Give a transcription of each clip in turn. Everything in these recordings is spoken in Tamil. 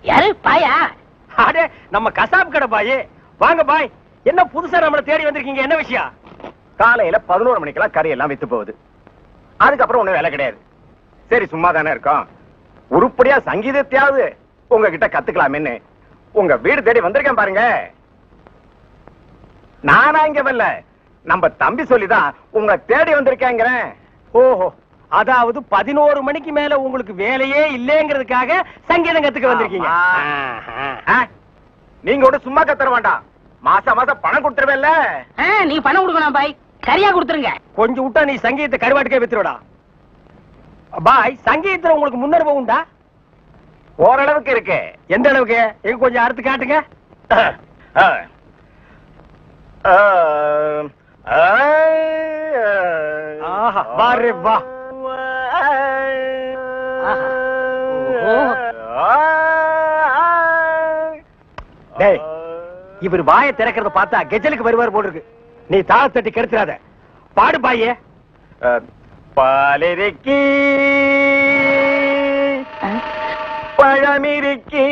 யாரு பாயா? அடே நம்ம கசாப் கடை பாய். வாங்க பாய். என்ன புதுசா நம்மள தேடி வந்திருக்கீங்க? என்ன விஷயம்? காலையில 11 மணிக்கெல்லாம் கறி எல்லாம் வித்து போகுது. அதுக்கப்புறம் ஒண்ணும் வேலை கிடையாது. சரி சும்மா தானே இருக்கோம், உருப்படியா சங்கீதத்தையாவது உங்ககிட்ட கத்துக்கலாமேன்னு உங்க வீடு தேடி வந்திருக்கேன் பாருங்க. நானா இங்க வரல, நம்ம தம்பி சொல்லிதான் உங்க தேடி வந்திருக்கேங்கிறேன். ஓஹோ, அதாவது 11 மணிக்கு மேல உங்களுக்கு வேலையே இல்லைங்கிறதுக்காக சங்கீதம் கத்துக்க வந்திருக்கீங்க. நீங்க கூட சும்மா கத்துற வேண்டாம், மாசம் மாசம் பணம் கொடுத்துருவேல்ல. நீ பணம் கொடுக்கணும் பாய், கரியா கொடுத்துருங்க. கொஞ்சம் விட்டா நீ சங்கீதத்தை கருவாட்டுக்கே வித்துருடா. பாய், சங்கீதத்துல உங்களுக்கு முன்னனுபவம் உண்டா? ஓரளவுக்கு இருக்கு. எந்த அளவுக்கு? எங்க கொஞ்சம் அறுத்து காட்டுங்க. ஆஹா, வாரே வா. டேய், இவர் வாயை திறக்கிறத பார்த்தா கெஜலுக்கு வருவார் போல இருக்கு. நீ தாள தட்டி கெடுத்துறாத. பாடு பாயே. பாலிருக்கி பழமிருக்கி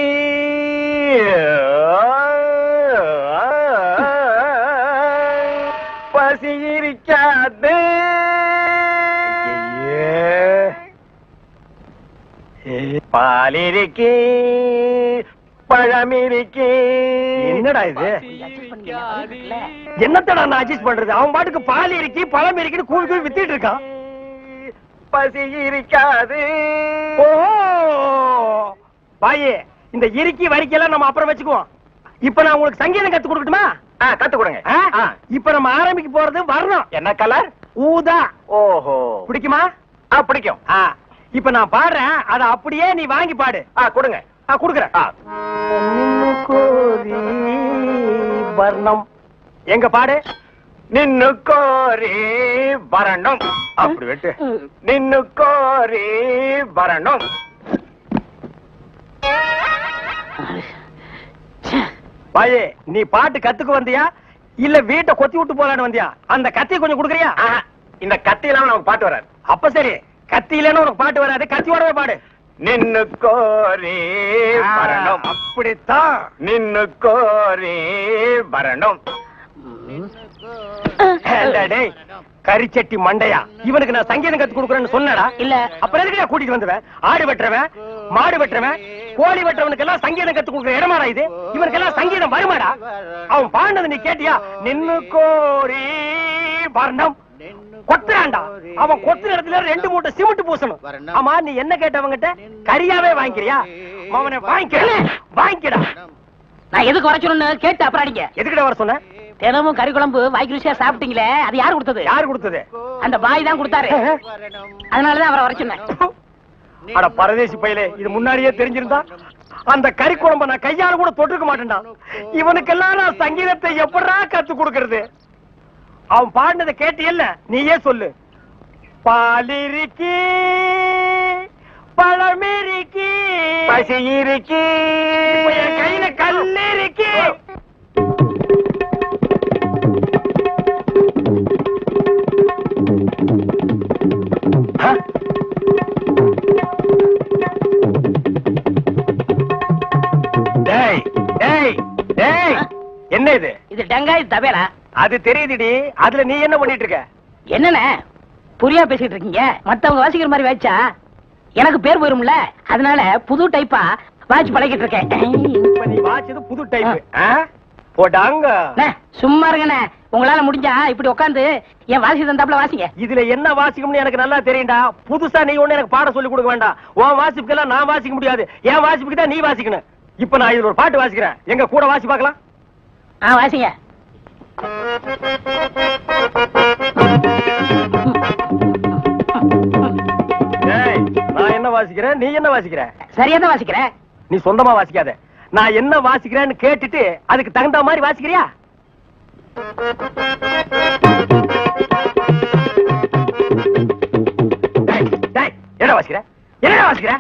பசி இருக்காது. பாலிருக்கி பழமிருக்கி. என்னடா இது? என்னத்தடா நான் அட்ஜஸ்ட் பண்றது? அவன் பாட்டுக்கு பால் இருக்கி பழம் இருக்குன்னு கூவி கூவி வித்திட்டு இருக்கான். பசி இருக்காது. ஓஹோ பாயே, இந்த இறுக்கி வரிக்கெல்லாம் நம்ம அப்புறம் வச்சுக்குவோம். இப்ப நான் உங்களுக்கு சங்கீதம் கத்து கொடுக்கட்டுமா? கத்து கொடுங்க. இப்ப நம்ம ஆரம்பிக்க போறது வர்ணம். என்ன கலர்? ஊதா. ஓஹோ, பிடிக்குமா? பிடிக்கும். இப்ப நான் பாடுறேன், அத அப்படியே நீ வாங்கி பாடு. கொடுங்க. கொடுக்குறேன். வர்ணம் எங்க பாடு. நின்னு கோரி வரணும். அப்படி வெட்டு. நின்னு கோரி வரணும். பாயே, நீ பாட்டு கத்துக்கு வந்தியா இல்ல வீட்டை கொத்தி விட்டு போலான்னு வந்தியா? அந்த கத்தி கொஞ்சம் கொடுக்குறியா? இந்த கத்தி இல்லாம நமக்கு பாட்டு வராது. அப்ப சரி, கத்தி இல்லன்னு உனக்கு பாட்டு வராது, கத்தியோடவே பாடு. நின்னு கோரி வரணும். அப்படித்தான். நின்னு கோரி வரணும். டேய் கரிச்சட்டி மண்டையா, இவனுக்கு நான் சங்கீதம் கத்து கொடுக்குறேன்னு சொன்னடா? இல்ல. அப்புறம் எதுக்கு கூட்டிட்டு வந்தவன்? ஆடு வெட்டுறவன், மாடு வெட்டுறவன், கோழி வெட்டுறவனுக்கு எல்லாம் சங்கீதம் கத்து கொடுக்குற இடமாடா இது? இவனுக்கு எல்லாம் சங்கீதம் வருமாடா? அவன் பாடினது நீ கேட்டியா? நின்னு கோரி வர்ணம். கொத்துறான்டா. அவன் கொத்துற இடத்துல 2 மூட்டை சிமெண்ட் பூசணும். ஆமா, நீ என்ன கேட்டவங்கிட்ட? கரியாவே வாங்கிக்கிறியா? அவனை வாங்கிக்கடா. நான் எதுக்கு வர சொல்லணும்னு கேட்டு அப்புறம் அடிங்க. எதுக்கிட்ட வர சொன்ன? தினமும் கறி குழம்பு வாய்க்கு ருசியா சாப்பிட்டீங்களே, அது யாரு கொடுத்தது? யாரு கொடுத்தது? அந்த பாய் தான் கொடுத்தாரு. அதனாலதான் அவரை வர சொன்னேன். அட பரதேசி பையலே, இது முன்னாடியே தெரிஞ்சிருந்தா அந்த கறி குழம்ப நான் கையால கூட தொட்டுக்க மாட்டேன்டா. இவனுக்கெல்லாம் நான் சங்கீதத்தை எப்படா கத்து கொடுக்கறது? அவன் பாடினதை கேட்டியல்ல, நீயே சொல்லு. பாலிருக்கி பழமிருக்கி பசி இருக்கி என் கையில கல்லு இருக்கி. என்ன இது? இது டங்காய் தவேலா. அது தெரியுதுடி. அதுல நீ என்ன பண்ணிட்டு இருக்க? என்னண்ணே புரியா பேசிட்டு இருக்கீங்க? மத்தவங்க வாசிக்கிற மாதிரி வாய்ச்சா எனக்கு பேர் போயிரும்ல, அதனால புது டைப்பா வாட்ச் பழகிட்டு இருக்கேன். இப்ப நீ வாட்சது புது டைப் போடாங்க. சும்மா இருங்கண்ணே, உங்களால முடிஞ்சா இப்படி உட்காந்து என் வாசி தந்தாப்புல வாசிங்க. இதுல என்ன வாசிக்கும்னு எனக்கு நல்லா தெரியும்டா. புதுசா நீ ஒண்ணு எனக்கு பாட சொல்லி கொடுக்க வேண்டாம். உன் வாசிப்புக்கெல்லாம் நான் வாசிக்க முடியாது. என் வாசிப்புக்கு தான் நீ வாசிக்கணும். இப்ப நான் இதுல ஒரு பாட்டு வாசிக்கிறேன், எங்க கூட வாசி பார்க்கலாம். வாசிங்க. நான் என்ன வாசிக்கிறேன், நீ என்ன வாசிக்கிற? சரியா தான் வாசிக்கிற. நீ சொந்தமா வாசிக்காத. நான் என்ன வாசிக்கிறேன்னு கேட்டுட்டு அதுக்கு தகுந்த மாதிரி வாசிக்கிறியா? என்ன வாசிக்கிற? என்ன வாசிக்கிற?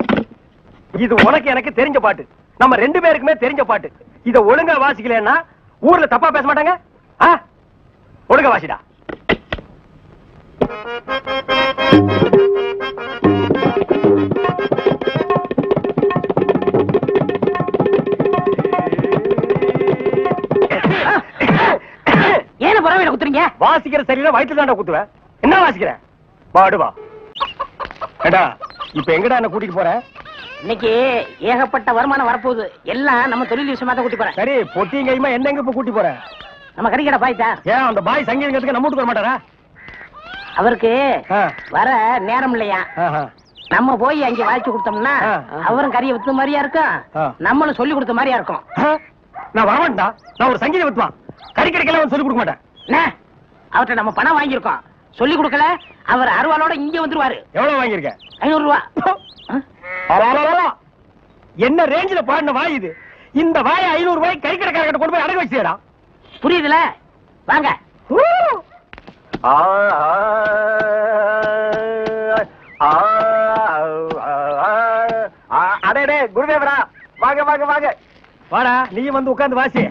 இது உனக்கு எனக்கு தெரிஞ்ச பாட்டு, நம்ம 2 பேருக்குமே தெரிஞ்ச பாட்டு. இத ஒழுங்கா வாசிக்கலன்னா ஊர்ல தப்பா பேச மாட்டாங்க. ஒழுங்கா வாசிடா. வாசிக்கிற சரியில்லை வயிற்று தாண்டா குத்துவேன். என்ன வாசிக்கிற? வாடுவா. ஏடா இப்ப எங்கடா என்ன கூட்டிட்டு போற? இன்னைக்கு ஏகப்பட்ட வருமானம் வரப்போகுது. எல்லாம் நம்ம தொழில் விஷயமா தான் கூட்டி போறேன். சரி பொட்டியும் கையுமா என்ன எங்க இப்ப கூட்டி போற? நம்ம கறிக்கடை பாய்த்தா. ஏன் அந்த பாய் சங்கீதத்துக்கு நம்ம வீட்டுக்கு வர மாட்டாரா? அவருக்கு ஆ. வர நேரம் இல்லையா? ஆஹா. நம்ம போய் அங்க வாய்ச்சி கொடுத்தோம்னா அவரும் கறியை வித்த மாதிரியா இருக்கும், நம்மளும் சொல்லி கொடுத்த மாதிரியா இருக்கும். நான் வரமாட்டா. நான் ஒரு சங்கீத வித்துவான். கறிக்கடைக்கெல்லாம் சொல்லி கொடுக்க மாட்டேன். அவர்கிட்ட நம்ம பணம் வாங்கியிருக்கோம். சொல்லி கொடுக்கல அவர் அருவாளோட இங்க வந்துருவாரு. எவ்வளவு வாங்கியிருக்க? 500 ரூபா. என்ன ரேஞ்சில பாடின வாய் இது? இந்த வாயை 500 ரூபாய் கறிக்கடைக்காரர்கிட்ட கொண்டு போய் அடகு வச்சுடா. புரியுதுல? வாங்க. அடே குருதேவரா, வாங்க வாங்க வாங்க. வாடா நீ வந்து உட்கார்ந்து வாசி.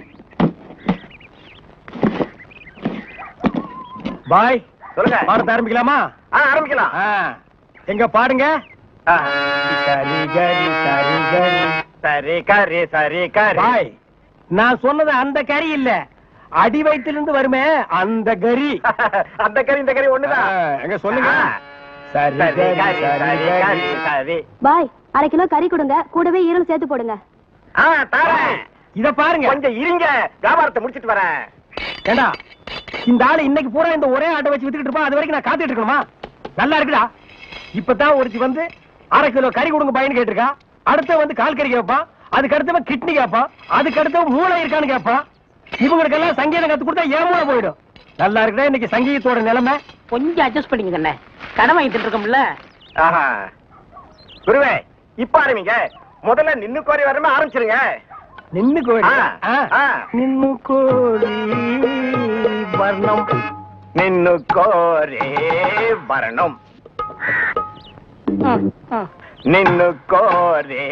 பாய் சொல்லுங்க. பாடத்தை ஆரம்பிக்கலாமா? ஆரம்பிக்கலாம். எங்க பாடுங்க. சரி கறி சரி கறி. பாய் நான் சொன்னது அந்த கறி இல்ல, அடி வயிற்றிலிருந்து வருமே அந்த கறி. அந்த கறி இந்த கறி ஒண்ணுதான். எங்க சொல்லுங்க. சரி சரி சரி சரி. பாய் 1/2 கிலோ கறி கொடுங்க, கூடவே ஈரல் சேர்த்து போடுங்க. தரேன். இத பாருங்க. கொஞ்சம் இருங்க, வியாபாரத்தை முடிச்சிட்டு வரேன். ஏண்டா இந்த ஆளு இன்னைக்கு பூரா இந்த ஒரே ஆட்டை வச்சு வித்துக்கிட்டு இருப்பான். அது வரைக்கும் நான் காத்துட்டு இருக்கணுமா? நல்லா இருக்குடா. இப்பதான் ஒருத்தி வந்து 1/2 கிலோ கறி கொடுங்க பாயின்னு கேட்டிருக்கா. அடுத்த வந்து கால் கறி கேட்பான், அதுக்கு அடுத்தவன் கிட்னி கேட்பான், அதுக்கு அடுத்தவன் மூளை இருக்கான்னு கேட்பான். இவங்களுக்கெல்லாம் சங்கீதம் கத்து கொடுத்தா ஏன் மூளை போயிடும். நல்லா இருக்குடா இன்னைக்கு சங்கீதத்தோட நிலைமை. கொஞ்சம் அட்ஜஸ்ட் பண்ணிக்கங்க அண்ணே. கடன் வாங்கிட்டு இருக்கோம்ல. குருவே இப்ப ஆரம்பிங்க. முதல்ல நின்னு கோரி வரமே ஆரம்பிச்சிருங்க. நின்னு கோழி நின்னு கோழி வர்ணம் நின்னு கோரே வரணும் நின்னு கோரே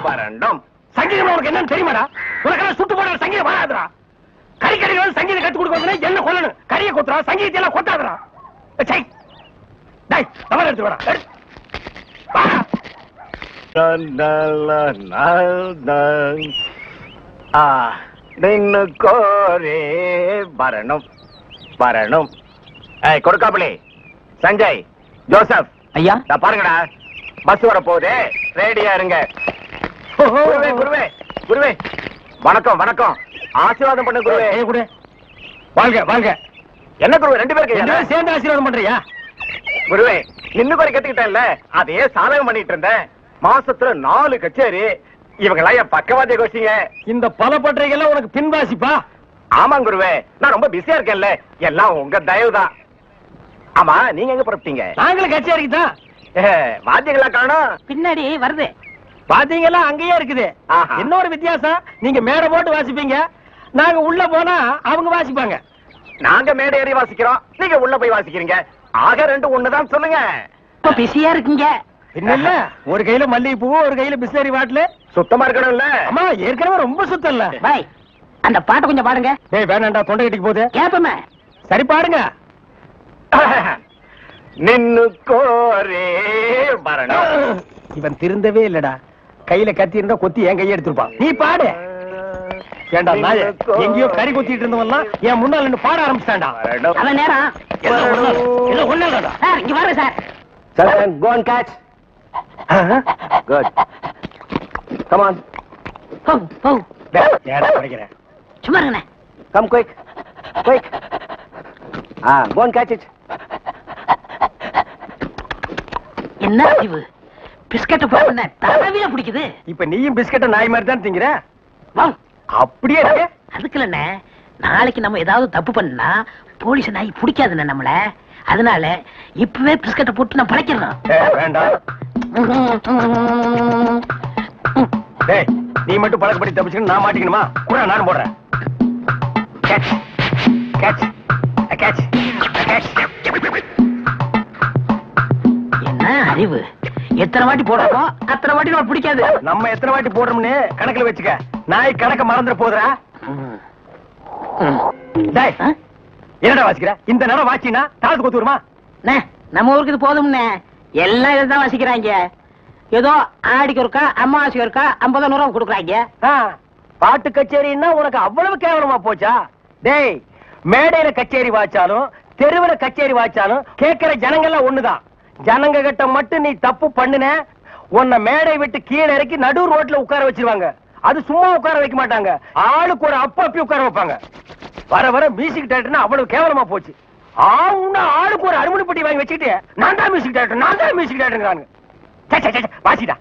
வரணும். சங்கீதம் உனக்கு என்னன்னு தெரியுமாடா? உனக்கெல்லாம் சுட்டு போட சங்கீதம் வராதுடா. கறிக்கடையில் சங்கீதம் கத்து கொடுக்க என்ன கொல்லணும்? கறியை கொத்துறா, சங்கீதத்தை எல்லாம் கொத்தாதுடா. தவறு எடுத்து வாடா. நின்னு கோரே வரணும் வரணும். கொடுக்காமலே சஞ்சய் ஜோசப் ஐயா பாருங்கடா, பஸ் வர போகுது, ரெடியா இருங்க. குருவே குருவே குருவே வணக்கம் வணக்கம். ஆசீர்வாதம் பண்ண குருவே. வாழ்க வாழ்க. என்ன குருவே 2 பேருக்கு சேர்ந்து ஆசீர்வாதம் பண்றியா? குருவே நின்னு கோரி கத்துக்கிட்டேன்ல, அதையே சாதகம் பண்ணிட்டு இருந்தேன். மாசத்துல 4 கச்சேரி. இவங்கெல்லாம் என் பக்கவாதிய கோஷிங்க. இந்த பல பற்றைகள்லாம் உனக்கு பின்வாசிப்பா? ஆமாங்க குருவே, நான் ரொம்ப பிஸியா இருக்கேன்ல, எல்லாம் உங்க தயவுதான். ஆமா நீங்க எங்க புறப்பட்டீங்க? நாங்களும் கச்சேரிக்கு தான். வாத்தியங்களா காணோம்? பின்னாடி வருது. பாத்தீங்களா அங்கேயே இருக்குது. இன்னொரு வித்தியாசம், நீங்க மேடை போட்டு வாசிப்பீங்க, நாங்க உள்ள போனா அவங்க வாசிப்பாங்க. நாங்க மேடை ஏறி வாசிக்கிறோம், நீங்க உள்ள போய் வாசிக்கிறீங்க. ஆக 2 ஒண்ணுதான் சொல்லுங்க. பிஸியா இருக்கீங்க. இல்ல ஒரு கையில மல்லிகை பூ, ஒரு கையில பிஸ்லரி பாட்டில். சுத்தமா இருக்கணும்ல? ஆமா ஏற்கனவே ரொம்ப சுத்தம் இல்ல. பாய் அந்த பாட்டை கொஞ்சம் பாடுங்க. டேய் வேணாண்டா, தொண்டை கட்டிக்கு போகுது. கேப்பமே. சரி பாடுங்க. நின்னு கோரே வரணும். இவன் திருந்தவே இல்லடா. கையில கத்தி இருந்தா கொத்தி என் கையை எடுத்துருப்பான். நீ பாடு. ஏண்டா நாய, எங்கேயோ கறி கொத்திட்டு இருந்தவன்லாம் என் முன்னால நின்னு பாட ஆரம்பிச்சிட்டான்டா. அவன் நேரம் சார் இங்க பாருங்க sir. Children, go and catch. Good. Come on. ஏடா படிக்கிறேன். சும்மா இருங்கண்ணே. Come quick. Quick. Go and catch it. என்ன அறிவு? பிஸ்கட்ட போன தடவில பிடிக்குது. இப்ப நீயும் பிஸ்கட்ட நாய் மாதிரி தான் திங்கிற. வா. அப்படியே இருக்கு. அதுக்குலண்ணே, நாளைக்கு நம்ம ஏதாவது தப்பு பண்ணா போலீஸ் நாய் பிடிக்காதுண்ணே நம்மள. அதனால இப்பவே பிஸ்கட்டை போட்டு நான் பழைக்கிறேன். வேண்டாம். டேய் நீ மட்டும் பழக்கப்படி தப்பிச்சுன்னு நான் மாட்டிக்கணுமா? கூட நானும் போடுறேன். Catch catch catch catch. என்ன அறிவு? எத்தனை வாட்டி போடுறோமோ அத்தனை வாட்டி நம்ம பிடிக்காது. நம்ம எத்தனை வாட்டி போடுறோம்னு கணக்குல வச்சுக்க. நாய் கணக்க மறந்துட போதுரா. டேய் என்னடா வாசிக்கிற? இந்த நேரம் வாச்சினா தாளத்து கொத்து வருமா? நம்ம ஊருக்கு இது போதும்னே. எல்லாம் இதுதான் வாசிக்கிறாங்க. ஏதோ ஆடிக்கு ஒருக்கா அம்மாவாசைக்கு ஒருக்கா 50 ரூபா கொடுக்குறாங்க. பாட்டு கச்சேரின்னா உனக்கு அவ்வளவு கேவலமா போச்சா? டேய் மேடையில கச்சேரி வாச்சாலும் தெருவுல கச்சேரி வாச்சாலும் கேட்கிற ஜனங்க எல்லாம் ஒண்ணுதான். ஜனங்க கிட்ட மட்டும் நீ தப்பு பண்ணுன, உன்னை மேடை விட்டு கீழே இறக்கி நடு ரோட்ல உட்கார வச்சிருவாங்க. அது சும்மா உட்கார வைக்க மாட்டாங்க, ஆளுக்கு ஒரு அப்பி உட்கார வைப்பாங்க. வர வர மியூசிக் டைரக்டர்னா அவ்வளவு கேவலமா போச்சு. ஆளுக்கு ஒரு அருமணி பெட்டி வாங்கி வச்சுக்கிட்டு நான் தான் மியூசிக் டைரக்டர். வாசிடா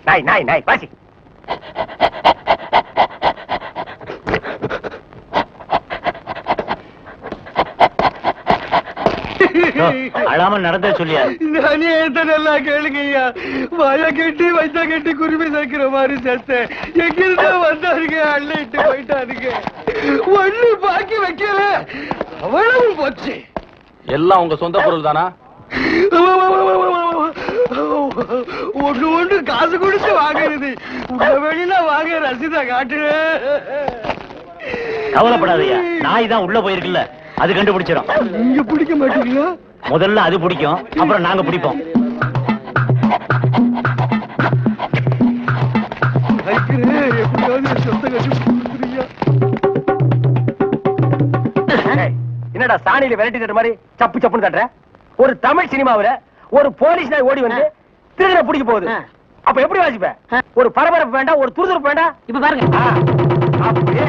நாய் நாய் நாய் வாசி. அழாமல் நடந்தே சொல்லியா? நானே நல்லா கேளுங்கய்யா. வாய கட்டி வைத்த கட்டி குருவி சேர்க்கிற மாதிரி சேர்த்தேன். எங்கிருந்தா வந்தாருங்க, அள்ளிட்டு போயிட்டாருங்க. ஒண்ணு பாக்கி வைக்கல, அவ்வளவு போச்சு. எல்லாம் உங்க சொந்த பொருள் தானா? ஒண்ணு காசு கொடுத்து வாங்குறது. வெளியில வாங்க ரசீதா காட்டு. கவலைப்படாதயா, நாய் தான் உள்ள போயிருக்குல்ல, அது கண்டுபிடிச்சிடும். நீங்க பிடிக்க மாட்டீங்களா? முதல்ல அது பிடிக்கும், அப்புறம் நாங்க பிடிப்போம். என்னடா சாணியில விரட்டி தட்டுற மாதிரி சப்பு சப்புன்னு தட்டுற? ஒரு தமிழ் சினிமாவில ஒரு போலீஸ் நாய் ஓடி வந்து திருடனை பிடிக்க போகுது, அப்ப எப்படி வாசிப்ப? ஒரு பரபரப்பு வேண்டாம், ஒரு துருதுருப்பு வேண்டாம். இப்ப பாருங்க. அப்படியே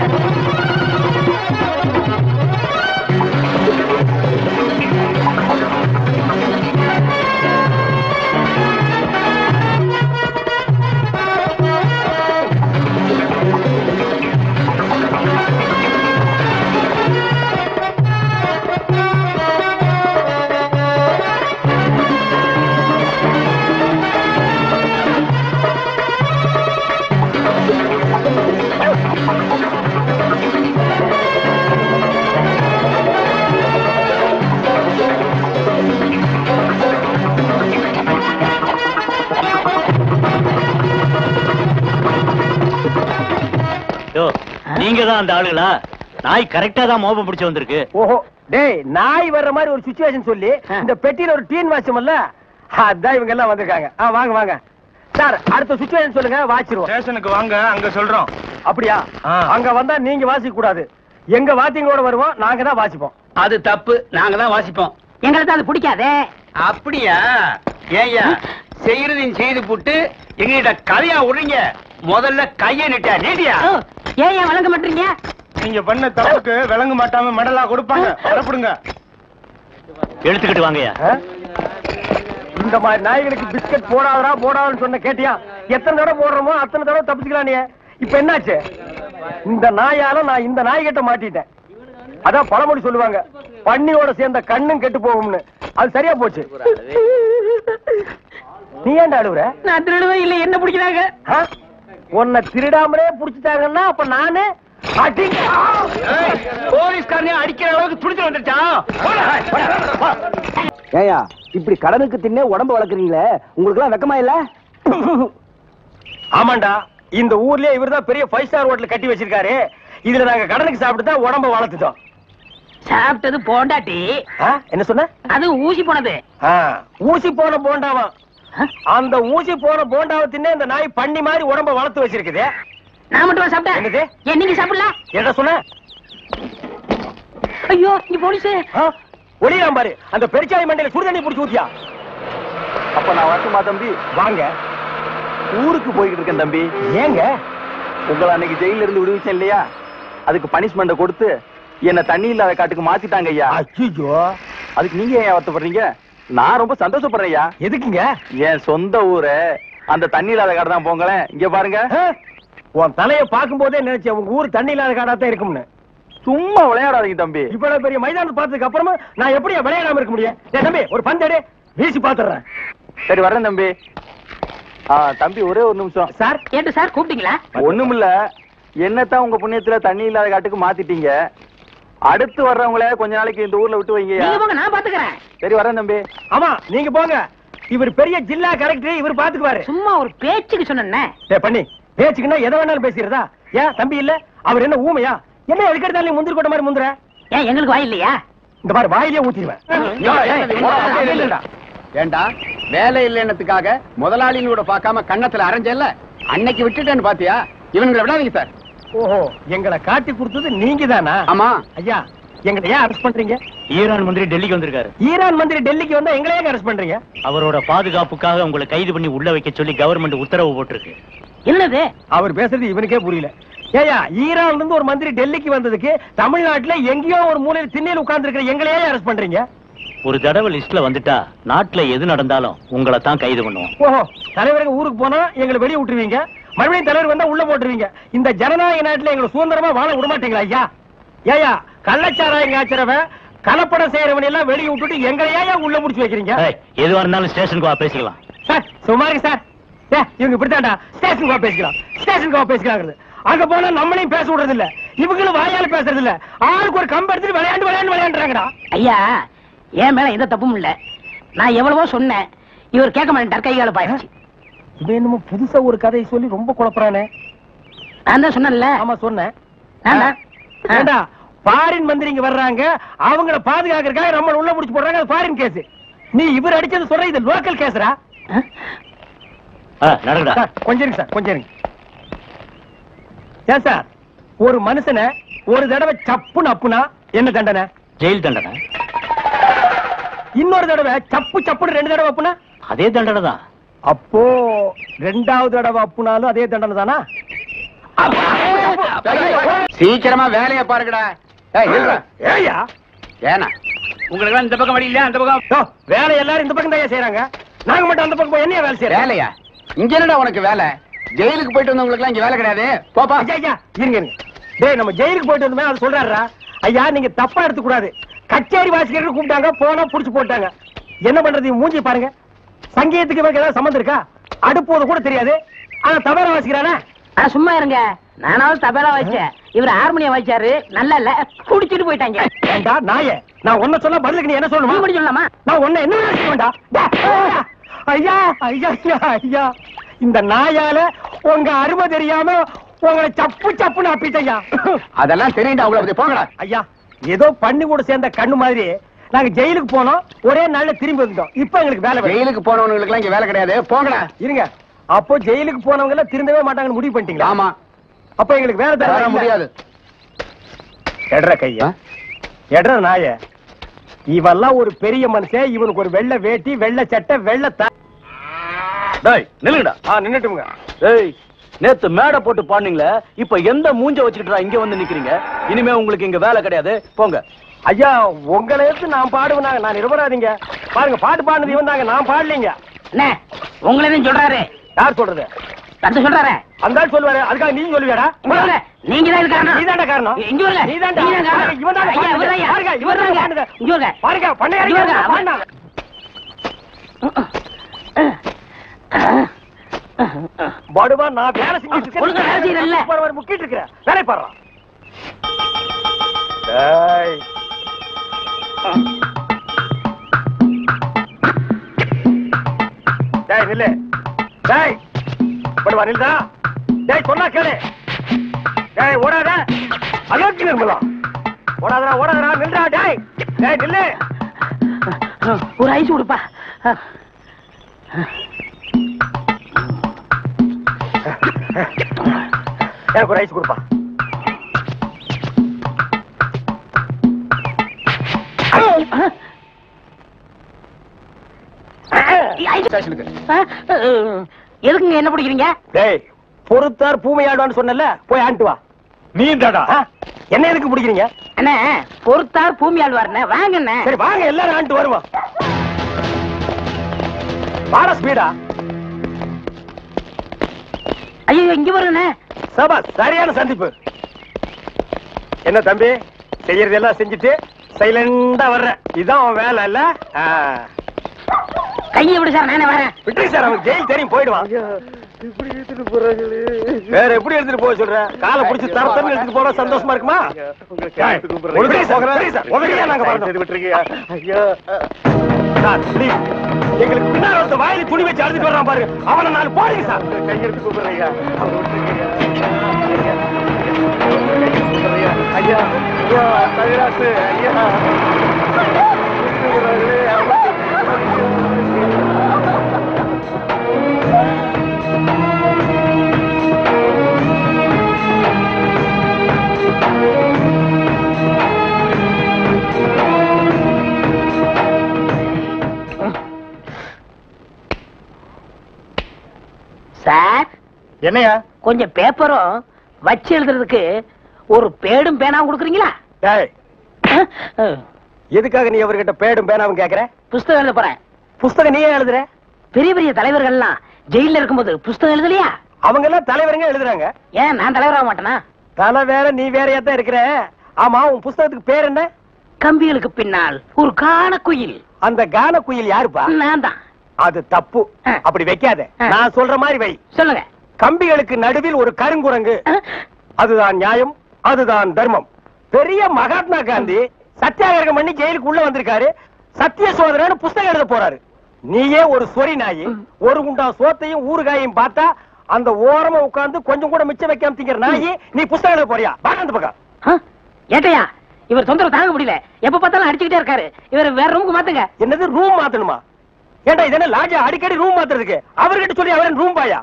நீங்க தான் அந்த ஆளுகளா? நாய் கரெக்டா தான் மோப்பம் பிடிச்சு வந்திருக்கு. ஓஹோ, டேய் நாய் வர்ற மாதிரி ஒரு சிச்சுவேஷன் சொல்லி இந்த பெட்டியில ஒரு டீன் வாச்சமல்ல, அதான் இவங்க எல்லாம் வந்திருக்காங்க. வாங்க வாங்க சார், அடுத்த சிச்சுவேஷன் சொல்லுங்க, வாச்சிருவோம். ஸ்டேஷனுக்கு வாங்க, அங்க சொல்றோம். அப்படியா? அங்க வந்தா நீங்க வாசிக்க கூடாது, எங்க வாத்தியங்களோட வருவோம், நாங்க தான் வாசிப்போம். அது தப்பு, நாங்க தான் வாசிப்போம். எங்களுக்கு அது பிடிக்காதே. அப்படியா? ஏய்யா, செய்யறதையும் செய்து போட்டு எங்ககிட்ட கதையா விடுறீங்க. முதல்ல கைய நீட்டியா? ஏன் வழங்க மாட்டீங்க? நீங்க பண்ண தப்புக்கு விளங்க மாட்டாம மெடலா கொடுப்பாங்க. வரப்படுங்க. எடுத்துக்கிட்டு வாங்கயா. இந்த மாதிரி நாய்களுக்கு பிஸ்கட் போடாதுன்னு சொன்ன கேட்டியா? எத்தனை தடவை போடுறோமோ அத்தனை தடவை தப்பிச்சுக்கலாம். நீ இப்ப என்னாச்சு? இந்த நாயால நான் இந்த நாய்கிட்ட மாட்டிட்டேன். அதான் பழமொழி சொல்லுவாங்க, பன்னியோட சேர்ந்த கண்ணும் கெட்டு போகும்னு. அது சரியா போச்சு. நீ ஏன்டா அழுவுற? நான் திருடுவே இல்ல, என்ன பிடிக்கிறாங்க? உன்னை திருடாமலே புடிச்சிட்டாங்கன்னா அப்ப நானு போலீஸ்காரனே அடிக்கிற அளவுக்கு துடிச்சு வந்துட்டா. ஏயா இப்படி கடனுக்கு தின்னே உடம்பு வளர்க்குறீங்களே, உங்களுக்கு எல்லாம் வெக்கமா இல்ல? ஆமாண்டா, இந்த ஊர்லயே இவர்தான் பெரிய 5 ஸ்டார் ஹோட்டல் கட்டி வச்சிருக்காரு. இதுல நாங்க கடனுக்கு சாப்பிட்டு தான் உடம்ப வளர்த்துட்டோம். சாப்பிட்டது போண்டாட்டி. என்ன சொன்ன? அது ஊசி போனது. ஊசி போன போண்டாவா? அந்த ஊசி போன போண்டாவை தின்னே இந்த நாய் பண்ணி மாதிரி உடம்ப வளர்த்து வச்சிருக்குது. நான் மட்டும் சாப்பிட்டேன். என்னது? ஏன் நீங்க சாப்பிடலாம்? என்ன சொன்ன? ஐயோ, இங்க போலீஸ். ஒளியாம் பாரு, அந்த பெருச்சாய் மண்டையில சுடுதண்ணி புடிச்சு ஊத்தியா? அப்ப நான் வரட்டுமா தம்பி? வாங்க. ஊருக்கு போய்கிட்டு இருக்கேன் தம்பி. ஏங்க? உங்களை அன்னைக்கு ஜெயில இருந்து விடுவிச்சேன் இல்லையா, அதுக்கு பனிஷ்மெண்ட கொடுத்து என்ன தண்ணி இல்லாத காட்டுக்கு மாத்திட்டாங்க ஐயா. ஐயோ, அதுக்கு நீங்க ஏன் வருத்தப்படுறீங்க? நான் ரொம்ப சந்தோஷப்படுறேன் ஐயா. எதுக்குங்க? என் சொந்த ஊரு அந்த தண்ணி இல்லாத காடு தான். போங்களேன், இங்க பாருங்க. உன் தலைய பாக்கும் போதே நினைச்சேன் உங்க ஊர் தண்ணி இல்லாத காடாத்தான் இருக்கும்னு. சும்மா விளையாடாதீங்க தம்பி. இவ்வளவு பெரிய மைதானம் பார்த்ததுக்கு அப்புறமா நான் எப்படியா விளையாடாம இருக்க முடியும்? தம்பி, ஒரு பந்தேடு வீசி பாத்துறேன். சரி வரேன் தம்பி. தம்பி ஒரே ஒரு நிமிஷம். சார் கேட்டு சார் கூப்பிட்டீங்களா? ஒண்ணுமில்ல, என்னத்தான் உங்க புண்ணியத்துல தண்ணி இல்லாத காட்டுக்கு மாத்திட்டீங்க. அடுத்து வர்றவங்கள கொஞ்ச நாளைக்கு இந்த ஊர்ல விட்டு வைங்க. நீங்க போங்க, நான் பாத்துக்கிறேன். சரி வரேன் தம்பி. ஆமா நீங்க போங்க, இவர் பெரிய ஜில்லா கலெக்டர், இவர் பாத்துக்குவாரு. சும்மா ஒரு பேச்சுக்கு சொன்னேன். பண்ணி பேச்சுக்குன்னா எதை வேணாலும் பேசிடுறதா? ஏன் தம்பி இல்ல? அவர் என்ன ஊமையா? என்ன எதுக்கெடுத்தாலும் முந்திரி கொட்ட மாதிரி முந்துற? ஏன் எங்களுக்கு வாய் இல்லையா? இந்த மாதிரி வாயிலே ஊத்திடுவேன். ஏண்டா, வேலை இல்லைன்னதுக்காக முதலாளிகளோட பார்க்காம கண்ணத்துல அரைஞ்சல்ல, அன்னைக்கு விட்டுட்டேன்னு பாத்தியா? இவங்களை விடாதீங்க சார். ஓஹோ, எங்களை காட்டி கொடுத்தது நீங்க தானா? ஆமா ஐயா, எங்களை ஏன் அரெஸ்ட் பண்றீங்க? ஈரான் மந்திரி டெல்லிக்கு வந்திருக்காரு. ஈரான் மந்திரி டெல்லிக்கு வந்தா எங்களை ஏன் அரெஸ்ட் பண்றீங்க? அவரோட பாதுகாப்புக்காக உங்களை கைது பண்ணி உள்ள வைக்க சொல்லி கவர்மெண்ட் உத்தரவு போட்டிருக்கு. என்னது அவர் பேசுறது இவனுக்கே புரியல. ஏயா, ஈரான்ல இருந்து ஒரு மந்திரி டெல்லிக்கு வந்ததுக்கு தமிழ்நாட்டுல எங்கேயோ ஒரு மூலையில் திண்ணையில் உட்கார்ந்து இருக்கிற எங்களையே அரெஸ்ட் பண்றீங்க? ஒரு தடவை லிஸ்ட்ல வந்துட்டா நாட்டுல எது நடந்தாலும் உங்களை தான் கைது பண்ணுவோம். ஓஹோ, தலைவருக்கு ஊருக்கு போனா எங்களை வெளியே விட்டுருவீங்க, மறுபடியும் தலைவர் வந்தா உள்ள போட்டுருவீங்க. இந்த ஜனநாயக நாட்டுல எங்களை சுதந்திரமா வாழ விட மாட்டீங்களா ஐயா? ஏயா, கள்ளச்சாராயம் காய்ச்சறவன் கலப்படம் செய்யறவன் எல்லாம் வெளியே விட்டுட்டு எங்களையா உள்ள முடிச்சு வைக்கிறீங்க? எதுவா இருந்தாலும் ஸ்டேஷனுக்கு வா பேசிக்கலாம். சார் சுமாரி சார், இவங்க இப்படித்தான்டா ஸ்டேஷனுக்கு வா பேசிக்கலாம், ஸ்டேஷனுக்கு வா பேசிக்கலாம். அங்க போனா நம்மளையும் பேச விடுறது இல்ல, இவங்களும் வாயால பேசுறது இல்ல, ஆளுக்கு ஒரு கம்பு எடுத்துட்டு விளையாண்டுறாங்கடா. ஐயா, என் மேல எந்த தப்பும் இல்ல. நான் எவ்வளவோ சொன்னேன், இவர் கேட்க மாட்டேன், கைகால பாயிடுச்சு. இவன் என்னமோ புதுசா ஒரு கதையை சொல்லி ரொம்ப குழப்பறானே. நான் தான் சொன்னேன்ல. ஆமா சொன்னேன். ஏண்டா ஃபாரின் மந்திரிங்க வர்றாங்க, அவங்கள பாதுகாக்கிறதுக்காக நம்ம உள்ள முடிச்சு போடுறாங்க, அது ஃபாரின் கேஸ். நீ இவர் அடிச்சது சொல்ற, இது லோக்கல் கேஸ்ரா. நடக்குதா? கொஞ்சம் இருங்க சார், கொஞ்சம் இருங்க. ஏன் சார், ஒரு மனுஷனை ஒரு தடவை சப்புன்னு அப்புனா என்ன தண்டனை? ஜெயில் தண்டனை. இன்னொரு தடவை சப்பு சப்புன்னு 2 தடவை அப்புனா அதே தண்டனை தான். அப்போ 2வது தடவை அப்புனாலும் அதே தண்டனை தானா? சீக்கிரமா வேலையை பாருங்கடா. ஏயா ஏனா உங்களுக்கு இந்த பக்கம் வழி இல்ல, அந்த பக்கம் வேலை எல்லாரும் இந்த பக்கம் தான் செய்யறாங்க, நாங்க மட்டும் அந்த பக்கம் என்ன வேலை செய்யறோம்? வேலையா? இங்க என்னடா உனக்கு வேலை? ஜெயிலுக்கு போயிட்டு வந்தவங்களுக்கு எல்லாம் இங்க வேலை கிடையாது. போப்பா. ஐயா இருங்க, டேய் நம்ம ஜெயிலுக்கு போயிட்டு வந்தோமே அது சொல்றாரா? ஐயா நீங்க தப்பா எடுத்து கூடாது. கச்சேரி வாசிக்கிறதுக்கு கூப்பிட்டாங்க, போனா புடிச்சு போட்டாங்க. என்ன பண்றது? மூஞ்சி பாருங்க. சங்கீதத்துக்கு இவருக்கு ஏதாவது சம்பந்தம் இருக்கா? அடுப்போது கூட தெரியாது, ஆனா தபேலா வாசிக்கிறானே. சும்மா இருங்க, நானாவது தபேலா வாசிச்சேன், இவர் ஹார்மோனியம் வாசிச்சாரு, நல்லா இல்ல, குடிச்சிட்டு போயிட்டாங்க. ஏண்டா நாயே, நான் ஒன்ன சொல்ல பதிலுக்கு நீ என்ன சொல்லணுமா? நீ மட்டும் சொல்லலாமா? நான் ஒன்ன என்ன செய்ய வேண்டாம். ஐயா ஐயா ஐயா, இந்த நாயால உங்க அருமை தெரியாம உங்களை சப்பு சப்புன்னு அப்பிட்டையா. அதெல்லாம் தெரியுண்டா, அவங்கள போங்கடா. ஐயா, ஏதோ பண்ணி கூட சேர்ந்த கண்ணு மாதிரி நாங்க ஜெயிலுக்கு போனோம், ஒரே நாள்ல திரும்பி வந்தோம். இப்ப எங்களுக்கு வேலை. ஜெயிலுக்கு போனவங்களுக்கு எல்லாம் இங்க வேலை கிடையாது, போங்கடா. இருங்க, அப்போ ஜெயிலுக்கு போனவங்க எல்லாம் திருந்தவே மாட்டாங்கன்னு முடிவு பண்ணிட்டீங்களா? ஆமா. அப்ப எங்களுக்கு வேலை தர முடியாது. எட்ற கையா, எட்ற நாய, இவெல்லாம் ஒரு பெரிய மனுஷன், இவனுக்கு ஒரு வெள்ளை வேட்டி, வெள்ளை சட்டை, வெள்ளை நில்லுங்கடா. நின்னுட்டுங்க. ஏய், நேத்து மேடை போட்டு பாடுனீங்களே, இப்ப எந்த மூஞ்ச வச்சுக்கிட்டா இங்க வந்து நிக்கிறீங்க? இனிமே உங்களுக்கு இங்க வேலை கிடையாது, போங்க. ஐயா, உங்களை எடுத்து நான் பாடுவேன், நான் நிரபராதிங்க. பாருங்க, பாட்டு பாடுனது இவன் தாங்க, நான் பாடலீங்க. என்ன உங்களே சொல்றாரு? யார் சொல்றது? தந்து சொல்றாரு. அந்த ஆள் சொல்லுவாரு, அதுக்காக நீ சொல்லுவியாடா? நீங்க தான் காரணம். நீதான்டா காரணம். இங்க வரல. நீதான்டா காரணம். இவன் தான் பாருங்க, இவன் தான் பாடுனது. இங்க வரல. பாருங்க, பண்ணையாரிங்க பாடுனாங்க. படுவா, நான் வேலை செஞ்சிட்டு ஒழுங்கா வேலை செய்யறல்ல. இருக்கேன், முக்கிட்டு இருக்கிறேன், வேலை பாடுறான். டேய் டேய் நில்லு. டேய் படுவா, நில்லுடா. டேய் சொன்னா கேளு. டேய் ஓடாத, அலோக்கி நிர்மலா. ஓடாதடா, ஓடாதடா, நில்லுடா. டேய் டேய் நில்லு. ஒரு ஐஸ் கொடுப்பா. எனக்கு ஒரு ஐஸ் கொடுப்பா. எதுக்குங்க என்ன பிடிக்கிறீங்க? டேய், பொறுத்தார் பூமையாடுவான்னு சொன்னல, போய் ஆண்டு வா. நீ தாடா என்ன எதுக்கு பிடிக்கிறீங்க? அண்ணே, பொறுத்தார் பூமி ஆழ்வாருண்ணே, வாங்க அண்ணே. சரி வாங்க, எல்லாரும் ஆண்டு வருவோம். வாடா ஸ்பீடா. ஐயோ, இங்க வருண்ணே. சபா, சரியான சந்திப்பு. என்ன தம்பி, செய்யறதெல்லாம் செஞ்சுட்டு சைலண்டா வர்ற, இதான் அவன் வேலை இல்ல? கையை விடு சார், நானே வரேன். விட்டுரு சார், அவன் ஜெயில் தெரியும், போயிடுவான். வேற எப்படி எடுத்துட்டு போக சொல்ற? காலை பிடிச்சி தரத்தன்னு எடுத்துட்டு போனா சந்தோஷமா இருக்குமா? எங்களுக்கு பின்னால ஒருத்த வாயில துணி வச்சு அழுதுட்டு வர்றான் பாருங்க, அவனை நான் போடுங்க சார். கையெடுத்து கூப்பிடுறேன் ஐயா. ஐயா ஐயா, தவிராசு ஐயா. என்னையா? கொஞ்சம் பேப்பரும் வச்சு எழுதுறதுக்கு ஒரு பேடும் பேனாவும் கொடுக்குறீங்களா? ஏய், எதுக்காக நீ அவர்கிட்ட பேடும் பேனாவும் கேக்குற? புஸ்தகம் எழுத போறேன். புஸ்தகம் நீயே எழுதுற? பெரிய பெரிய தலைவர்கள்லாம் ஜெயில இருக்கும்போது புஸ்தகம் எழுதலையா? அவங்க எல்லாம் தலைவருங்க எழுதுறாங்க. ஏன் நான் தலைவராக மாட்டேனா? தலை வேற நீ வேறையா தான் இருக்கிற. ஆமா, உன் புஸ்தகத்துக்கு பேர் என்ன? கம்பிகளுக்கு பின்னால் ஒரு கான குயில். அந்த கான குயில் யாருப்பா? நான் தான். அது தப்பு. அப்படி வைக்காத. நான் சொல்ற மாதிரி வை. சொல்லுங்க. கம்பிகளுக்கு நடுவில் ஒரு கருங்குரங்கு. அதுதான் நியாயம், அதுதான் தர்மம். பெரிய மகாத்மா காந்தி சத்தியாகிரகம் பண்ணி ஜெயிலுக்கு உள்ள வந்திருக்காரு. சத்திய சோதரன்னு புஸ்தகம் எழுத போறாரு. நீயே ஒரு சொறி நாயி, ஒரு குண்டா சோத்தையும் ஊறுகாயையும் பார்த்தா அந்த ஓரமா உட்கார்ந்து கொஞ்சம் கூட மிச்சம் வைக்காம திங்கிற நாயி, நீ புஸ்தகம் எழுத போறியா? பாரந்த பக்கம். ஏட்டையா, இவர் தொந்தரவு தாங்க முடியல. எப்ப பார்த்தாலும் அடிச்சுக்கிட்டே இருக்காரு. இவர் வேற ரூமுக்கு மாத்துங்க. என்னது ரூம் மாத்தணுமா? ஏண்டா இது என்ன லாட்ஜா அடிக்கடி ரூம் மாத்துறதுக்கு? அவர்கிட்ட சொல்லி அவரன் ரூம் பாயா?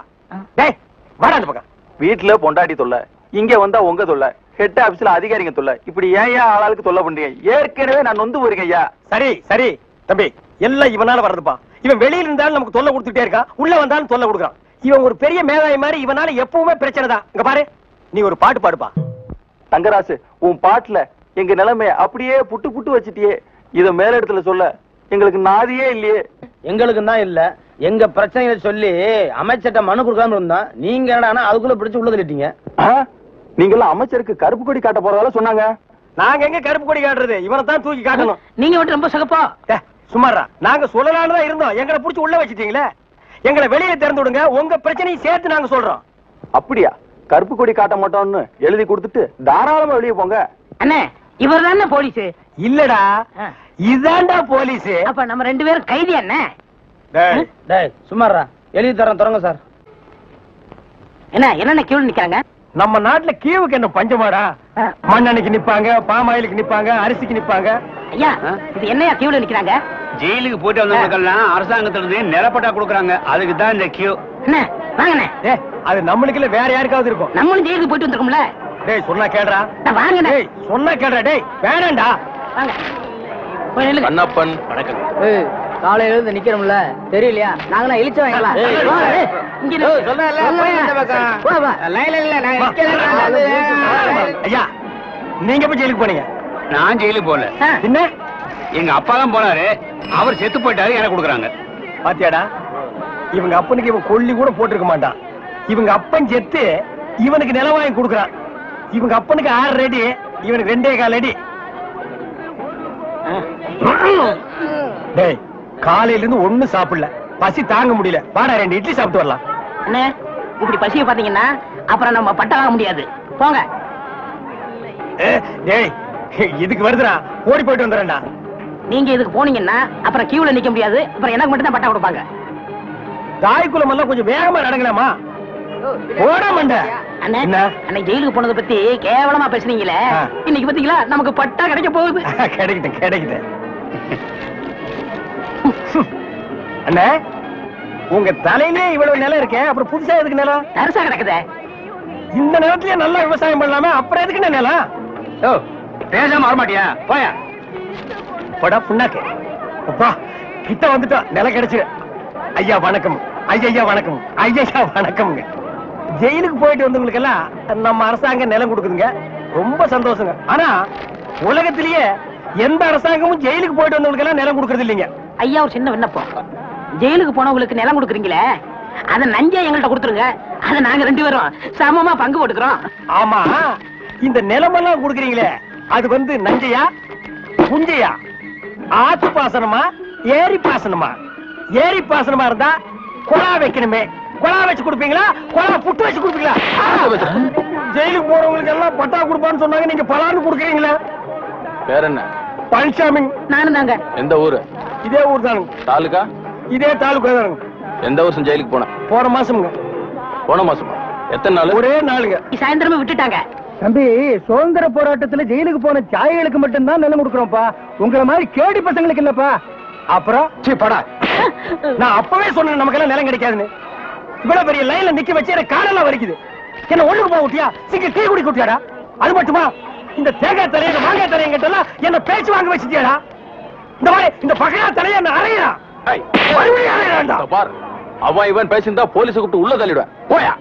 டேய் வாடா அந்த பக்கம். வீட்டுல பொண்டாட்டி தொல்லை, இங்க வந்தா உங்க தொல்லை, ஹெட் ஆபீஸ்ல அதிகாரிங்க தொல்லை, இப்படி ஏன் ஆளாளுக்கு தொல்லை பண்றீங்க? ஏற்கனவே நான் நொந்து போயிருக்கேன் ஐயா. சரி சரி தம்பி, எல்லாம் இவனால வர்றதுப்பா. இவன் வெளியில இருந்தாலும் நமக்கு தொல்லை கொடுத்துட்டே இருக்கான், உள்ள வந்தாலும் தொல்லை கொடுக்குறான். இவன் ஒரு பெரிய மேதாவி மாதிரி, இவனால எப்பவுமே பிரச்சனை தான். இங்க பாரு, நீ ஒரு பாட்டு பாடுப்பா. தங்கராசு, உன் பாட்டுல எங்க நிலைமைய அப்படியே புட்டு புட்டு வச்சிட்டியே. இத மேல இடத்துல சொல்ல எங்களுக்கு நாதியே இல்லையே. எங்களுக்கு தான் இல்ல, எங்க பிரச்சனைகளை சொல்லி அமைச்சர்ட்ட மனு கொடுக்காம இருந்தா நீங்க என்னடா அதுக்குள்ள பிடிச்சு உள்ள தள்ளிட்டீங்க. நீங்க எல்லாம் அமைச்சருக்கு கருப்பு கொடி காட்ட போறதால சொன்னாங்க. நாங்க எங்க கருப்பு கொடி காட்டுறது? இவனை தான் தூக்கி காட்டணும். நீங்க மட்டும் ரொம்ப சகப்பா. சுமாரா, நாங்க சொல்லலான்னு தான் இருந்தோம். எங்களை புடிச்சு உள்ள வச்சிட்டீங்களே. எங்களை வெளியே திறந்து விடுங்க, உங்க பிரச்சனையை சேர்த்து நாங்க சொல்றோம். அப்படியா? கருப்பு கொடி காட்ட மாட்டோம்னு எழுதி கொடுத்துட்டு தாராளமா வெளியே போங்க. அண்ணே, இவர் தானே போலீஸ்? இல்லடா, இதாண்டா போலீஸ். அப்ப நம்ம ரெண்டு பேரும் கைதி அண்ணே. டேய் சும்மாரா, எழுதி தரேன் தொடங்க சார். என்ன கியூ நிக்கிறாங்க? நம்ம நாட்டுல கீவுக்கு என்ன பஞ்சமாடா? மண்ணெண்ணைக்கு நிப்பாங்க, பாமாயிலுக்கு நிப்பாங்க, அரிசிக்கு நிப்பாங்க. ஐயா, இது என்னையா கியூல நிக்கிறாங்க? ஜெயிலுக்கு போயிட்டு வந்தவங்களுக்கெல்லாம் அரசாங்கத்துல இருந்து நிலப்பட்டா கொடுக்குறாங்க. அதுக்கு தான் இந்த கியூ. அண்ணே வாங்கண்ணே. அது நம்மளுக்கு இல்ல, வேற யாருக்காவது இருக்கும். நம்மளும் ஜெயிலுக்கு போயிட்டு வந்திருக்கோம்ல. டேய் சொன்னா கேடுறா. வாங்கண்ணே. டேய் சொன்னா கேடுறா. டேய் வேணாண்டா. வாங்க போய் நில்லுங்க. கண்ணப்பன் வணக்கம். காலையில இருந்து நிக்கிறோம்ல, தெரியலையா? நாங்களாம் இழிச்ச வாங்கலாம். ஐயா, நீங்க போய் ஜெயிலுக்கு போனீங்க? நான் ஜெயிலுக்கு போல. என்ன? எங்க அப்பா தான் போனாரு. அவர் செத்து போயிட்டாரு, எனக்கு கொடுக்குறாங்க. பாத்தியாடா, இவங்க அப்பனுக்கு இவன் கொல்லி கூட போட்டிருக்க மாட்டான். இவங்க அப்பன் செத்து இவனுக்கு நிலம் வாங்கி கொடுக்குறான். இவங்க அப்பனுக்கு 6 அடி, இவனுக்கு 2.25 அடி. டேய், காலையில இருந்து ஒண்ணும் சாப்பிடல, பசி தாங்க முடியல. வாடா 2 இட்லி சாப்பிட்டு வரலாம். அண்ணே, இப்படி பசிய பாத்தீங்கன்னா அப்புறம் நம்ம பட்ட வாங்க முடியாது. போங்க. டேய், இதுக்கு வருதுடா, ஓடி போயிட்டு வந்துடுறேன்டா. நீங்க இதுக்கு போனீங்கன்னா அப்புறம் கியூல நிக்க முடியாது. அப்புறம் எனக்கு மட்டும் தான் பட்டா கொடுப்பாங்க. தாய்க்குளம் எல்லாம் கொஞ்சம் வேகமா நடங்கலாமா? ஓட மாட்ட. அண்ணே, அன்னைக்கு ஜெயிலுக்கு போனதை பத்தி கேவலமா பேசுனீங்களே, இன்னைக்கு பாத்தீங்களா நமக்கு பட்டா கிடைக்க போகுது. கிடைக்கிட்ட. அண்ணே, உங்க தலையிலே இவ்வளவு நிலம் இருக்கே, அப்புறம் புதுசா எதுக்கு நிலம்? தரிசா கிடக்குதே. இந்த நிலத்திலேயே நல்லா விவசாயம் பண்ணலாமே, அப்புறம் எதுக்கு நிலம்? பேசாம வரமாட்டியா? போயா போடா புண்ணாக்கு. அப்பா கிட்ட வந்துட்டோம், நிலம் கிடைச்சு. ஐயா வணக்கம். ஐயா வணக்கம். ஐயா வணக்கம்ங்க. ஜெயிலுக்கு போயிட்டு வந்தவங்களுக்கு எல்லாம் நம்ம அரசாங்கம் நிலம் கொடுக்குதுங்க, ரொம்ப சந்தோஷங்க. ஆனா உலகத்திலேயே எந்த அரசாங்கமும் ஜெயிலுக்கு போயிட்டு வந்தவங்களுக்கு எல்லாம் நிலம் கொடுக்கறது இல்லைங்க. ஐயா, ஒரு சின்ன விண்ணப்பம். ஜெயிலுக்கு போனவங்களுக்கு நிலம் கொடுக்குறீங்களே, அத நஞ்சா எங்கள்கிட்ட கொடுத்துருங்க. அத நாங்க 2 பேரும் சமமா பங்கு போட்டுக்கிறோம். ஆமா, இந்த நிலமெல்லாம் கொடுக்குறீங்களே, அது நஞ்சையா புஞ்சையா? ஆத்து பாசனமா ஏரி பாசனமா? ஏரி பாசனமா இருந்தா குழா வைக்கணுமே, குழா வச்சு கொடுப்பீங்களா, குழா புட்டு வச்சு கொடுப்பீங்களா? ஜெயிலுக்கு போறவங்களுக்கு எல்லாம் பட்டா கொடுப்பான்னு சொன்னாங்க, நீங்க பலான்னு கொடுக்குறீங்களா? வேற என்ன? பழனிசாமி. நானும் தாங்க. எந்த ஊரு? இதே ஊர் தானுங்க. தாலுகா? இதே தாலுகா தானுங்க. எந்த வருஷம் ஜெயிலுக்கு போன? போன மாசம்ங்க. போன மாசமா? எத்தனை நாள்? ஒரே நாளுங்க. சாயந்தரமா விட்டுட்டாங்க. தம்பி, சுதந்திர போராட்டத்துல ஜெயிலுக்கு போன சாய்களுக்கு மட்டும்தான் நிலம் கொடுக்குறோம்ப்பா. உங்களை மாதிரி கேடி பசங்களுக்கு இல்லப்பா. அப்புறம் படா, நான் அப்பவே சொன்னேன் நமக்கு எல்லாம் நிலம் கிடைக்காதுன்னு. இவ்வளவு பெரிய லைன்ல நிக்க வச்சு எனக்கு காலெல்லாம் வலிக்குது. என்ன ஒண்ணுக்கு போக விட்டியா? சிங்க டீ குடி குட்டியாடா? அது மட்டுமா, இந்த தேங்காய் தலைய மாங்காய் தலைய கிட்ட எல்லாம் என்ன பேச்சு வாங்க வச்சுட்டியாடா? இந்த மாதிரி இந்த பகையா தலைய என்ன அறையா? பார், அவன் இவன் பேசியிருந்தா போலீஸை கூப்பிட்டு உள்ள தள்ளிடுவேன். போயா.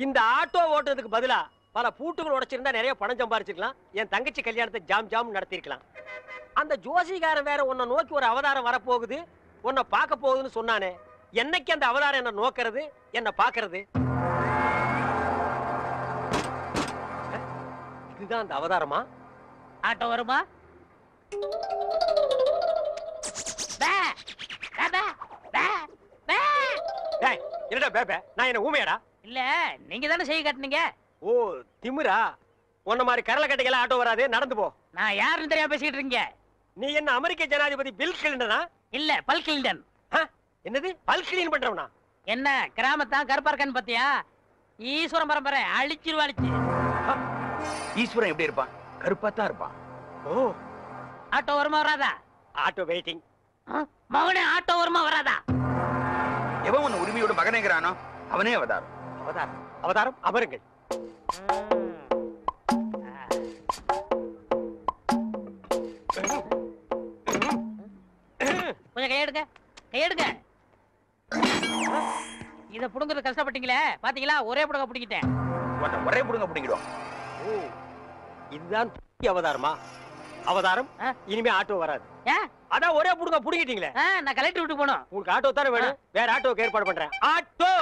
இந்த ஆட்டோ ஓட்டுறதுக்கு பதிலா பல பூட்டுகள் உடைச்சிருந்தா நிறைய பணம் சம்பாரிச்சிருக்கலாம். என் தங்கச்சி கல்யாணத்தை ஜாம் ஜாம் நடத்திருக்கலாம். அந்த ஜோசிகாரன் வேற உன்னை நோக்கி ஒரு அவதாரம் வரப்போகுது, உன்னை பார்க்க போகுதுன்னு சொன்னானே. என்னைக்கு அந்த அவதாரம் என்ன நோக்கிறது, என்ன பாக்குறது? இதுதான் அந்த அவதாரமா? ஆட்டோ வருமா? பே, பே, பே, பே, பே. டேய், என்னடா பேபே? நான் என்ன ஊமையாடா? இல்ல, நீங்க தானே செய்ய காட்டுனீங்க. ஓ, திமிரா? உன்ன மாதிரி கரல கட்டைகளா ஆட்டோ வராது, நடந்து போ. நான் யாருன்னு தெரியாம பேசிக்கிட்டு இருக்கீங்க. நீ என்ன அமெரிக்க ஜனாதிபதி பில் கிளின்டனா? இல்ல, பல் கிளின்டன். என்னது பல் கிளீன் பண்றவனா? என்ன கிராமத்தான் கருப்பா இருக்கான்னு பாத்தியா? ஈஸ்வரன் பரம்பரை அழிச்சிருவாளிச்சு. ஈஸ்வரன் எப்படி இருப்பான்? கருப்பா தான் இருப்பான். ஓ, ஆட்டோ வருமா வராதா? Auto waiting. மகனே, ஆட்டோ வருமா வராதா? எவன் உன்னை உரிமையோட மகனேங்கிறானோ அவனே அவதாரம். அவதாரம் அவதாரம் அமருங்கள். கொஞ்சம் கையெடுங்க, கையெடுங்க. இத புடுங்கிறது கஷ்டப்பட்டீங்களே, பாத்தீங்களா? ஒரே புடுங்க புடிங்கிட்டேன். ஒரே புடுங்க பிடிக்கிறோம். ஓ, இதுதான் அவதாரமா? அவதாரம் இனிமே ஆட்டோ வராது. ஏன்? அதான் ஒரே புடுங்க புடிங்கிட்டீங்களே. நான் கலெக்டர் வீட்டுக்கு போகணும். உங்களுக்கு ஆட்டோ தானே வேணும்? வேற ஆட்டோக்கு ஏற்பாடு பண்றேன். ஆட்டோ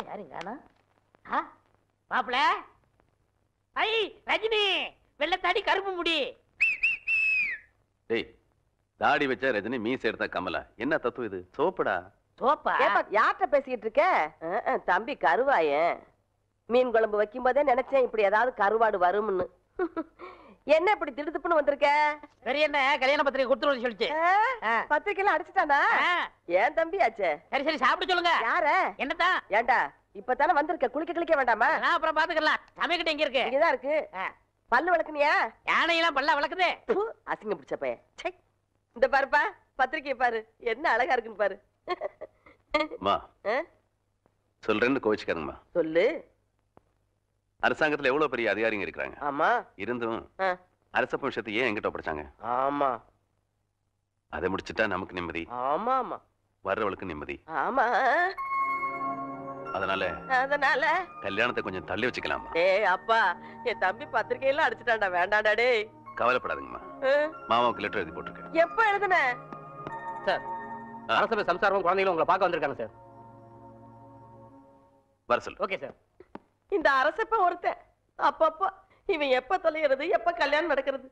யாருங்க? மாப்பிள, ஐ ரஜினி, வெள்ளத்தாடி கருப்பு முடி. டேய், தாடி வச்ச ரஜினி, மீசை எடுத்த கமலா. என்ன தத்துவம் இது? சோப்படா. சோப்பா? யார்கிட்ட பேசிக்கிட்டு இருக்க? தம்பி கருவாயன். மீன் குழம்பு வைக்கும் போதே நினைச்சேன் இப்படி ஏதாவது கருவாடு வரும்னு. என்ன இப்படி திடுதுப்புன்னு வந்திருக்க? சரி, என்ன கல்யாண பத்திரிகை கொடுத்துருவது சொல்லிச்சு. பத்திரிக்கையில அடிச்சுட்டானா? ஏன் தம்பி ஆச்சே? சரி சரி, சாப்பிட சொல்லுங்க. யார? என்னதான்? ஏண்டா இப்பதானே வந்திருக்க, குளிக்க கிளிக்க வேண்டாமா? நான் அப்புறம் பாத்துக்கலாம். சமைக்கிட்ட எங்க இருக்கு? இங்கதான் இருக்கு. பல்லு விளக்குனியா? யானையெல்லாம் பல்ல வளர்க்குது. அசிங்கம் பிடிச்ச பையன். இந்த பாருப்பா, பத்திரிக்கை பாரு, என்ன அழகா இருக்குன்னு பாரு. சொல்றேன்னு கோவிச்சுக்காருங்கம்மா. சொல்லு. அரசாங்கத்துல எவ்வளவு பெரிய அதிகாரிங்க இருக்கிறாங்க. ஆமா. இருந்தும் அரச விஷயத்தை ஏன் எங்கிட்ட படிச்சாங்க? ஆமா. அதை முடிச்சுட்டா நமக்கு நிம்மதி. ஆமா ஆமா. வர்றவளுக்கு நிம்மதி. ஆமா. அதனால கல்யாணத்தை கொஞ்சம் தள்ளி வச்சுக்கலாமா? ஏய் அப்பா, என் தம்பி பத்திரிக்கையெல்லாம் அடிச்சுட்டான்டா, வேண்டாண்டா டேய். கவலைப்படாதுங்கம்மா, மாமாவுக்கு லெட்டர் எழுதி போட்டிருக்கேன். எப்ப எழுதுன? சார், அரசபை சம்சாரமும் குழந்தைகளும் உங்களை பார்க்க வந்திருக்காங்க சார். வர சொல்லு. Okay sir. இந்த அரசப்ப ஒருத்தன் அப்பப்பா இவன் எப்ப தொலைகிறது, எப்ப கல்யாணம் நடக்கிறது?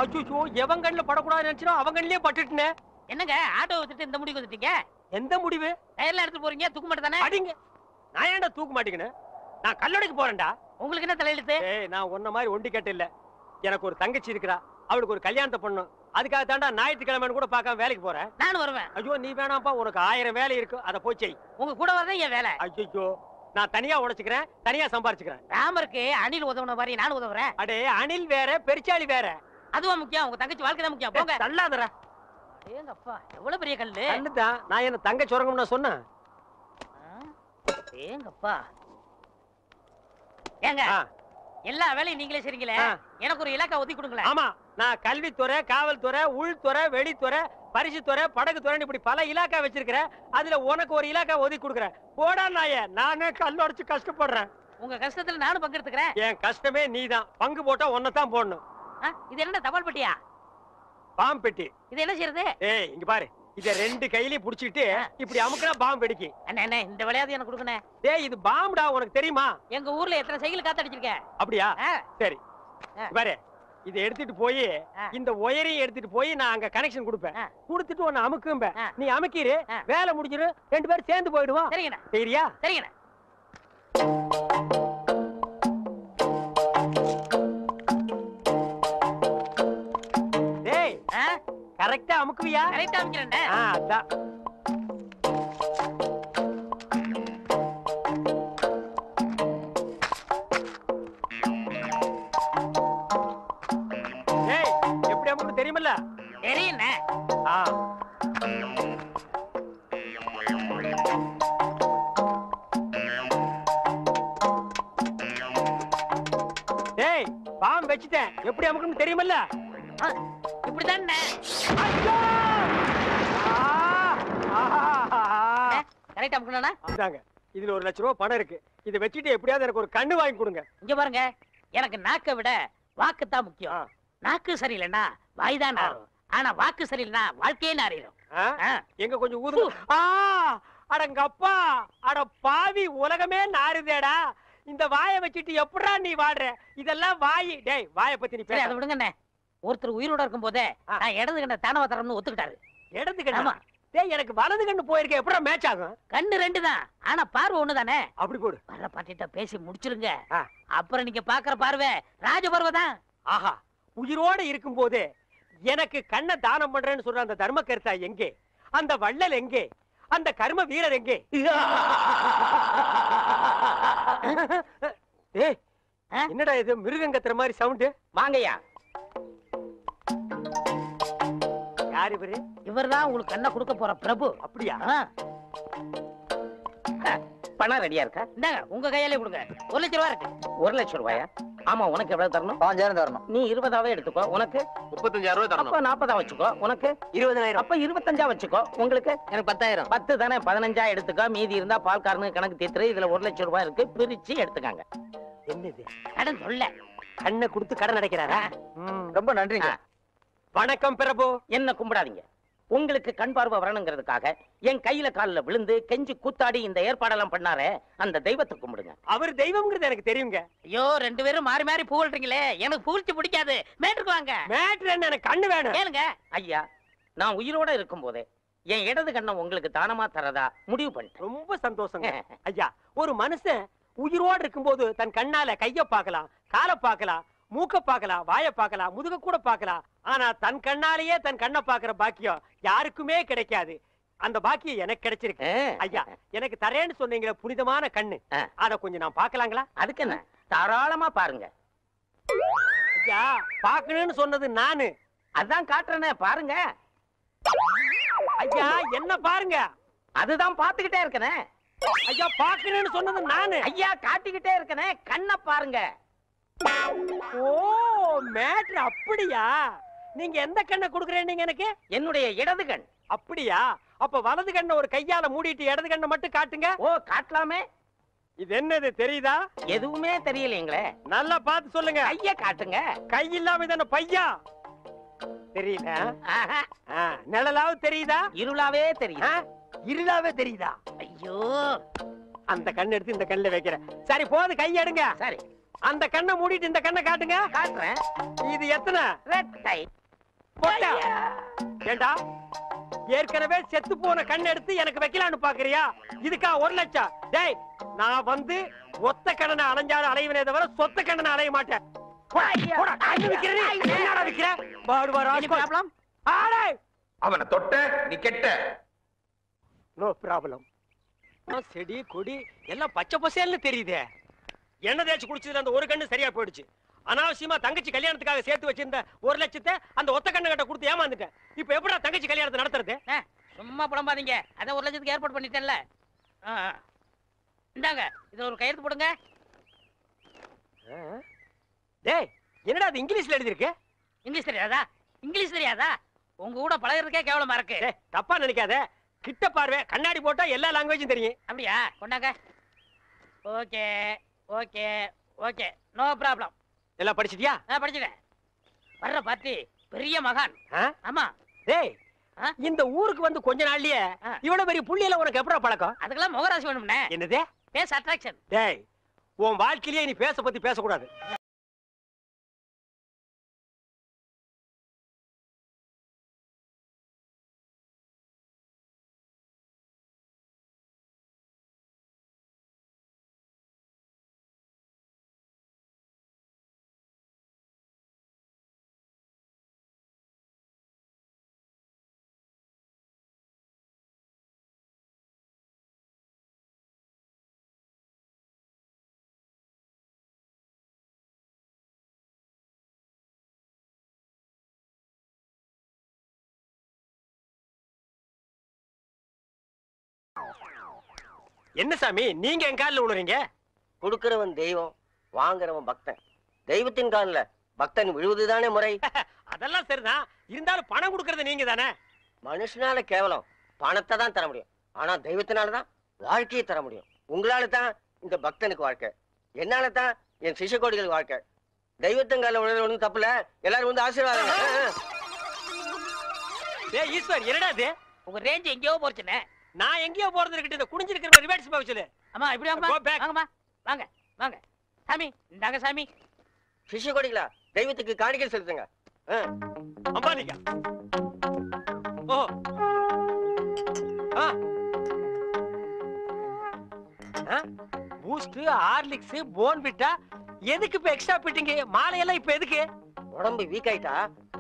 அச்சோ, எவன் கண்ணுல படக்கூடாது நினைச்சா அவன் கண்ணிலே பட்டுட்டே. என்னங்க ஆட்டோ வச்சுட்டு இந்த முடிவு வந்துட்டீங்க? எந்த முடிவு? டயர்ல எடுத்து போறீங்க, தூக்க மாட்டே தானே? அடிங்க. நான் ஏன்டா தூக்க மாட்டேங்கன்னு? நான் கல்லடைக்கு போறேன்டா. உங்களுக்கு என்ன தலையெழுத்து? ஏய், நான் உன்ன மாதிரி ஒண்டி கேட்டு இல்ல. எனக்கு ஒரு தங்கச்சி இருக்கா, அவளுக்கு ஒரு கல்யாணத்தை பண்ணணும். அதுக்காக தாண்டா ஞாயிற்றுக்கிழமை கூட பார்க்காம வேலைக்கு போறேன். நானும் வருவேன். ஐயோ, நீ வேணாம்ப்பா, உனக்கு 1000 வேலை இருக்கு, அதை போய் செய். உங்க கூட வரதான் என் வேலை. ஐயோ, நான் தனியா உழைச்சுக்கிறேன், தனியா சம்பாரிச்சுக்கிறேன். ராமருக்கு அணில் உதவுன மாதிரி நானும் உதவுறேன். அடே, அணில் வேற, பெருச்சாளி வேற. அதுவா முக்கியம்? உங்க தங்கச்சி வாழ்க்கை தான் முக்கியம். போங்க. தள்ளாதடா. ஏங்க அப்பா, எவ்வளவு பெரிய கல்லு. கல்லுதான். நான் என்ன தங்க சுரங்கம்னு சொன்னேன்? ஏங்கப்பா. ஏங்க, எல்லா வேலையும் நீங்களே செய்றீங்களே, எனக்கு ஒரு இலாக்கா ஒதுக்கி கொடுங்களேன். ஆமா, நான் கல்வித்துறை, காவல்துறை, உள்துறை, வெளித்துறை, பரிசுத்துறை, படகுத்துறை, இப்படி பல இலாக்கா வச்சிருக்கிறேன். அதுல உனக்கு ஒரு இலாக்கா ஒதுக்கி கொடுக்குறேன். போடா நாயே, நானே கல்லொடைச்சு கஷ்டப்படுறேன். உங்க கஷ்டத்துல நானும் பங்கெடுத்துக்கிறேன். என் கஷ்டமே நீதான். பங்கு போட்டா ஒன்னதான் போடணும். இது என்ன தபால் பெட்டியா? பாம்பு பெட்டி. இது என்ன செய்யறது? ஏய், இங்க பாரு, இத 2 கையிலயும் புடிச்சிட்டு இப்படி அமுக்குனா பாம்பு வெடிக்கும். அண்ணே, இந்த விளையாட்டு எனக்கு கொடுக்கணே. டேய், இது பாம்புடா, உனக்கு தெரியுமா? எங்க ஊர்ல எத்தனை சைக்கிள் காத்தடிச்சிருக்கேன். அப்படியா? சரி, பாரு, இதை எடுத்துட்டு போய் இந்த ஒயரையும் எடுத்துட்டு போய் நான் அங்க கனெக்ஷன் கொடுப்பேன். கொடுத்துட்டு உன்னை அமுக்கும்ப. நீ அமுக்கிரு, வேலை முடிஞ்சிரு, 2 பேரும் சேர்ந்து போயிடுவோம். சரிங்கண்ணா. சரியா? சரிங்கண்ணா. டேய், கரெக்டா அமுக்குவியா? கரெக்டா அமுக்கிறேன். அதான். டேய், எப்படி அமுக்கு தெரியுமில்ல? தெரியுண்ணே. டேய், பாம்பு வச்சுட்டேன், எப்படி அமுக்குன்னு தெரியுமில்ல? இப்படிதான். கரெக்டா அமுக்கணும்னா இந்தாங்க இதுல 1 லட்சம் ரூபாய் பணம் இருக்கு. இதை வச்சுட்டு எப்படியாவது எனக்கு ஒரு கண்ணு வாங்கி கொடுங்க. இங்க பாருங்க, எனக்கு நாக்கை விட வாக்கு தான் முக்கியம். நாக்கு சரியில்லைன்னா வாய் தான் நாரும். ஆனா வாக்கு சரியில்லைன்னா வாழ்க்கையே நாரிடும். எங்க கொஞ்சம் ஊது. அடங்கப்பா, அட பாவி, உலகமே நாறுதேடா. இந்த வாயை வச்சுட்டு எப்படா நீ வாடுற? இதெல்லாம் வாய். டேய், வாயை பத்தி நீ பேச. அதை விடுங்கண்ணே. ஒருத்தர் உயிரோட இருக்கும் போதே நான் இடது கண்ண தானவ தரம்னு ஒத்துக்கிட்டாரு. இடது கண்ணா? டேய், எனக்கு வலது கண்ணு போயிருக்க, எப்படா மேட்ச் ஆகும்? கண்ணு 2 தான், ஆனா பார்வை 1 தானே. அப்படி போடு. வர்ற பாட்டிட்ட பேசி முடிச்சிருங்க. அப்புறம் நீங்க பாக்குற பார்வை ராஜ பார்வை தான். ஆஹா, உயிரோட இருக்கும் போதே எனக்கு கண்ணை தானம் பண்றேன்னு சொல்ற அந்த தர்ம கர்த்தா எங்கே? அந்த வள்ளல் எங்கே? அந்த கர்ம வீரர் எங்கே? ஏய், என்னடா இது மிருகங்கத்துற மாதிரி சவுண்ட்? வாங்கய்யா. யார் இவரு? இவர்தான் உங்களுக்கு கண்ணை கொடுக்க போற பிரபு. அப்படியா? பணம் ரெடியா இருக்கா? இந்தாங்க, உங்க கையாலே கொடுங்க. 1 லட்சம் ரூபாய் இருக்கு. 1 லட்சம் ரூபாயா? ஆமா, உனக்கு எவ்வளவு தரணும்? 5000 தரணும். நீ 20ஆவே எடுத்துக்கோ. உனக்கு 35000 ரூபாய் தரணும். அப்ப 40ஆ வச்சுக்கோ. உனக்கு 20000. அப்ப 25ஆ வச்சுக்கோ. உங்களுக்கு எனக்கு 10000. 10 தானே, 15ஆ எடுத்துக்கோ. மீதி இருந்தா பால்காரனு கணக்கு தீர்த்து. இதுல 1 லட்சம் ரூபாய் இருக்கு, பிரிச்சு எடுத்துக்காங்க. என்னது கடன் சொல்ல? கண்ணை கொடுத்து கடன் அடைக்கிறாரா? ரொம்ப நன்றிங்க. வணக்கம் பிரபு. என்ன கும்பிடாதீங்க. உங்களுக்கு கண் பார்வை வரணுங்கிறதுக்காக என் கையில காலில் விழுந்து கெஞ்சி கூத்தாடி இந்த ஏற்பாடெல்லாம் பண்ணாரே, அந்த தெய்வத்தை கும்பிடுங்க. அவர் தெய்வம்ங்கிறது எனக்கு தெரியுங்க. ஐயோ, 2 பேரும் மாறி மாறி புகழ்றீங்களே, எனக்கு புகழ்ச்சி பிடிக்காது. மேட்டுக்கு வாங்க. மேட்ரு என்ன? எனக்கு கண்ணு வேணும். கேளுங்க ஐயா, நான் உயிரோட இருக்கும் போதே என் இடது கண்ணை உங்களுக்கு தானமா தரதா முடிவு பண்ணிட்டேன். ரொம்ப சந்தோஷங்க ஐயா. ஒரு மனுஷன் உயிரோடு இருக்கும்போது தன் கண்ணால கைய பார்க்கலாம், காலை பார்க்கலாம், மூக்க பார்க்கலாம், வாயை பார்க்கலாம், முதுக கூட பார்க்கலாம். ஆனா தன் கண்ணாலேயே தன் கண்ணை பார்க்கிற பாக்கியம் யாருக்குமே கிடைக்காது. அந்த பாக்கியம் எனக்கு கிடைச்சிருக்கு ஐயா. எனக்கு தரேன்னு சொன்னீங்களே புனிதமான கண்ணு, அத கொஞ்சம் நான் பார்க்கலாங்களா? அதுக்கு என்ன, தாராளமா பாருங்க ஐயா. பார்க்கணும்னு சொன்னது நானு, அதான் காட்டுறேனே, பாருங்க ஐயா. என்ன பாருங்க? அதுதான் பாத்துக்கிட்டே இருக்கனே ஐயா. பார்க்கணும்னு சொன்னது நானு ஐயா, காட்டிக்கிட்டே இருக்கனே, கண்ணை பாருங்க. ஓ, மேட்ரு அப்படியா? நீங்க எந்த கண்ணை குடுக்குறேன்னு எனக்கு? என்னுடைய இடது கண். அப்படியா? அப்ப வலது கண்ணை ஒரு கையால மூடிட்டு இடது கண்ணை மட்டும் காட்டுங்க. ஓ, காட்டலாமே. இது என்னது தெரியுதா? எதுவுமே தெரியலீங்களே. நல்லா பார்த்து சொல்லுங்க. கைய காட்டுங்க. கை இல்லாம தானே பையா? தெரியல. நிழலாவது தெரியுதா? இருளாவே தெரியுதா? இருளாவே தெரியுதா? ஐயோ, அந்த கண்ணை எடுத்து இந்த கண்ணில் வைக்கிறேன். சரி, போது, கை எடுங்க. சரி, அந்த கண்ணை மூடிட்டு இந்த கண்ணை காட்டுங்க. காட்டுறேன். இது எத்தனை? ரெட்டை. போட்டா? ஏண்டா, ஏற்கனவே செத்து போன கண்ணை எடுத்து எனக்கு வைக்கலான்னு பாக்குறியா? இதுக்கா 1 லட்சம்? டேய், நான் வந்து ஒத்த கண்ணனை அலைஞ்சாலும் அலைவனே தவிர சொத்த கண்ணனை அலைய மாட்டேன். அவனை தொட்ட நீ கெட்ட. No problem. செடி கொடி எல்லாம் பச்சை பசேல்னு தெரியுதே. என்ன தேய்ச்சி குடிச்சதுல அந்த ஒரு கண்ணு சரியா போயிடுச்சு. அனாவசியமா தங்கச்சி கல்யாணத்துக்காக சேர்த்து வச்சிருந்த 1 லட்சத்தை அந்த ஒத்த கண்ணு கிட்ட கொடுத்து ஏமாந்துட்டேன். இப்ப எப்படா தங்கச்சி கல்யாணத்தை நடத்துறது? சும்மா புலம்பாதீங்க. அதான் 1 லட்சத்துக்கு ஏற்பாடு பண்ணிட்டேன்ல. இந்தாங்க, இதுல ஒரு கையெழுத்து போடுங்க. டேய், என்னடா அது இங்கிலீஷ்ல எழுதி இருக்கு? இங்கிலீஷ் தெரியாதா? இங்கிலீஷ் தெரியாதா? உங்க கூட பழகிறதுக்கே கேவலமா இருக்கு. தப்பா நினைக்காத. கிட்ட பார்வை, கண்ணாடி போட்டா எல்லா லாங்குவேஜும் தெரியும். அப்படியா? கொண்டாங்க. Okay okay okay, no problem. எல்லாம் படிச்சிட்டியா? படிச்சுட்டேன். வர்ற பார்ட்டி பெரிய மகான். ஆமா. டேய், இந்த ஊருக்கு வந்து கொஞ்ச நாள்லயே இவ்வளவு பெரிய புள்ளியில உனக்கு எப்படா பழக்கம்? அதுக்கெல்லாம் முகராசி வேணும்னே. என்னது? Face attraction. டேய், உன் வாழ்க்கையிலேயே நீ பேச பத்தி பேசக்கூடாது. என்ன சாமி, நீங்க என் காலில் விழுறீங்க? கொடுக்கிறவன் தெய்வம், வாங்குறவன் பக்தன். தெய்வத்தின் காலில் பக்தன் விழுவதுதானே முறை. அதெல்லாம் சரிதான். இருந்தாலும் பணம் கொடுக்கறது நீங்க தானே. மனுஷனால கேவலம் பணத்தை தான் தர முடியும். ஆனா தெய்வத்தினாலதான் வாழ்க்கையை தர முடியும். உங்களால தான் இந்த பக்தனுக்கு வாழ்க்கை, என்னால தான் என் சிஷ்யகோடிகளுக்கு வாழ்க்கை. தெய்வத்தங்கால ஒன்றும் தப்புல, எல்லாரும் வந்து ஆசீர்வாதம். ஏய் ஈஸ்வர், என்னடா இது? உங்க ரேஞ்ச் எங்கேயோ போச்சுனே. நான் எங்கேயோ போறது இருக்கட்டும், இந்த குனிஞ்சிருக்கிற ரிவர்ஸ் பாவச்சல. அம்மா இப்படி வாங்கம்மா. வாங்கம்மா, வாங்க வாங்க. சாமி இந்தாங்க சாமி. சிஷ்யகோடிகளா, தெய்வத்துக்கு காணிக்கை செலுத்துங்க. அம்பாலிகா. ஓ பூஸ்ட், ஹார்லிக்ஸ், போன்விட்டா எதுக்கு இப்ப எக்ஸ்ட்ரா பிட்டிங்க? மாலையெல்லாம் இப்ப எதுக்கு? உடம்பு வீக் ஆயிட்டா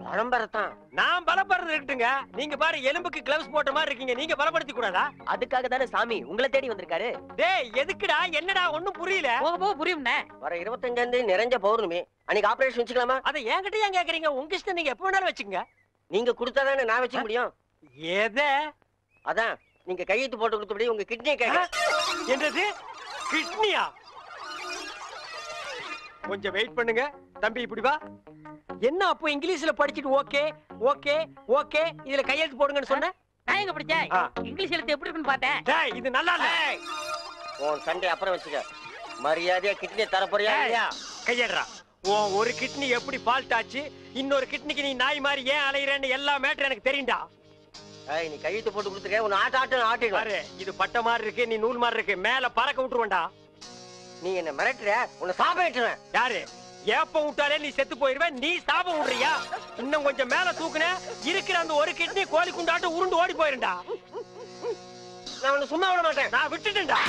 பலம்பரத்தான். நான் பலப்படுறது இருக்கட்டுங்க. நீங்க பாரு, எலும்புக்கு கிளவுஸ் போட்ட மாதிரி இருக்கீங்க. நீங்க பலப்படுத்தி கூடாதா? அதுக்காக தானே சாமி உங்களை தேடி வந்திருக்காரு. டேய் எதுக்குடா? என்னடா ஒண்ணும் புரியல. போக போக புரியும்ண்ணே. வர 25 நிறைஞ்ச பௌர்ணமி அன்னைக்கு ஆபரேஷன் வச்சுக்கலாமா? அதை என்கிட்ட ஏன் கேக்குறீங்க? உங்க இஷ்டம், நீங்க எப்ப வேணாலும் வச்சுக்கங்க. நீங்க கொடுத்தாதானே நான் வச்சுக்க முடியும். எதை? அதான் நீங்க கையெழுத்து போட்டு கொடுத்தபடி உங்க கிட்னியை கேட்க. என்னது கிட்னியா? கொஞ்சம் வெயிட் பண்ணுங்க தம்பி, இப்படி வா. என்ன அப்போ இங்கிலீஷ்ல படிச்சிட்டு ஓகே ஓகே ஓகே இதுல கையெழுத்து போடுங்கன்னு சொன்ன? நான் எங்க படிச்சேன்? இங்கிலீஷ் எழுத்து எப்படி இருக்குன்னு பார்த்தேன். டேய் இது நல்லா இல்ல. உன் சண்டை அப்புறம் வச்சுக்க. மரியாதையா கிட்னியை தர போறியா இல்லையா? கையேடுறா. உன் ஒரு கிட்னி எப்படி ஃபால்ட் ஆச்சு, இன்னொரு கிட்னிக்கு நீ நாய் மாதிரி ஏன் அலையிறேன்னு எல்லா மேட்டர் எனக்கு தெரியும்டா. நீ கையெழுத்து போட்டு கொடுத்துருக்க, உன்னை ஆட்டு பாரு, இது பட்ட மாதிரி இருக்கு, நீ நூல் மாதிரி இருக்கு, மேல பறக்க விட்டுருவேன்டா. நீ என்ன மிரட்டுற, உன்னை சாபம் விட்டுருவேன். யாரு? ஏப்ப விட்டாலே நீ செத்து போயிருவேன். நீ சாபம் விடுறியா? இன்னும் கொஞ்சம் மேல தூக்குன, இருக்கிற அந்த ஒரு கிட்னி கோழி குண்டாட்டு உருண்டு ஓடி போயிருண்டா. நான் உன்னை சும்மா விட மாட்டேன். நான் விட்டுட்டேன்டா.